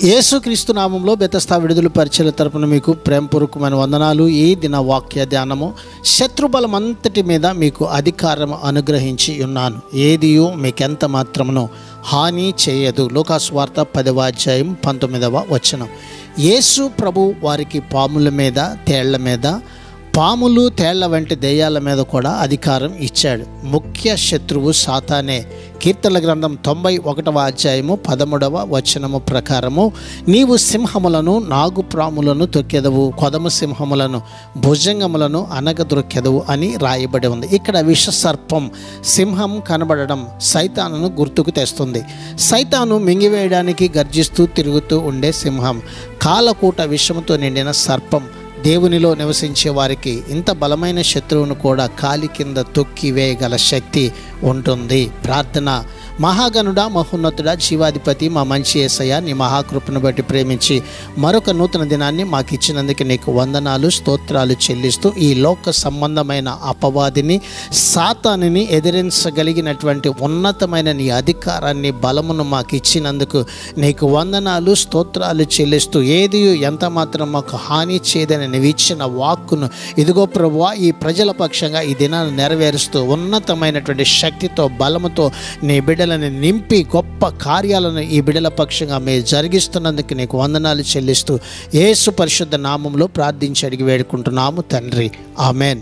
యేసుక్రీస్తు నామంలో బెతస్తా విడుదల పరిచర్య తరపున మీకు ప్రేమపూర్వకమైన వందనాలు. ఈ దిన వాక్య ధ్యానము, శత్రుబలం అంతటి మీద మీకు అధికారం అనుగ్రహించి ఉన్నాను, ఏదియో మీకెంత మాత్రమునో హాని చేయదు. లూకాసువార్త 10వ అధ్యాయం 19వ వచనం. యేసు ప్రభు వారికి పాముల మీద, తేళ్ల మీద, పాములు తేళ్ల వంటి దెయ్యాల మీద కూడా అధికారం ఇచ్చాడు. ముఖ్య శత్రువు సాతానే. కీర్తనల గ్రంథం 91వ అధ్యాయము 13వ వచనము ప్రకారము, నీవు సింహములను, నాగుప్రాములను తొక్కెదవు, కొదమ సింహములను, భుజంగములను అనగదొక్కెదవు అని రాయబడి ఉంది. ఇక్కడ విష సర్పం, సింహం కనబడడం సైతానును గుర్తుకు తెస్తుంది. సైతాను మింగివేయడానికి గర్జిస్తూ తిరుగుతూ ఉండే సింహం, కాలకూట విషముతో నిండిన సర్పం. దేవునిలో నివసించే వారికి ఇంత బలమైన శత్రువును కూడా కాలి కింద తొక్కి వేయగల శక్తి ఉంటుంది. ప్రార్థన. మహాగణుడా, మహోన్నతుడా, జీవాధిపతి, మా మంచి యేసయ్య, నీ మహాకృపను బట్టి ప్రేమించి మరొక నూతన దినాన్ని మాకు ఇచ్చినందుకు నీకు వందనాలు, స్తోత్రాలు చెల్లిస్తూ ఈ లోక సంబంధమైన అపవాదిని, సాతానుని ఎదిరించగలిగినటువంటి ఉన్నతమైన నీ అధికారాన్ని, బలమును మాకు ఇచ్చినందుకు నీకు వందనాలు, స్తోత్రాలు చెల్లిస్తూ, ఏది ఎంత మాత్రం మాకు హాని చేయదని నీవు ఇచ్చిన వాక్కును ఇదిగో ప్రభువా ఈ ప్రజల పక్షంగా ఈ దినాన్ని నెరవేరుస్తూ ఉన్నతమైనటువంటి శక్తితో, బలముతో నీ బిడ్డలను నింపి గొప్ప కార్యాలను ఈ బిడ్డల పక్షంగా మీరు జరిగిస్తున్నందుకు నీకు వందనాలు చెల్లిస్తూ యేసు పరిశుద్ధ నామంలో ప్రార్థించి అడిగి వేడుకుంటున్నాము తండ్రి. ఆమెన్.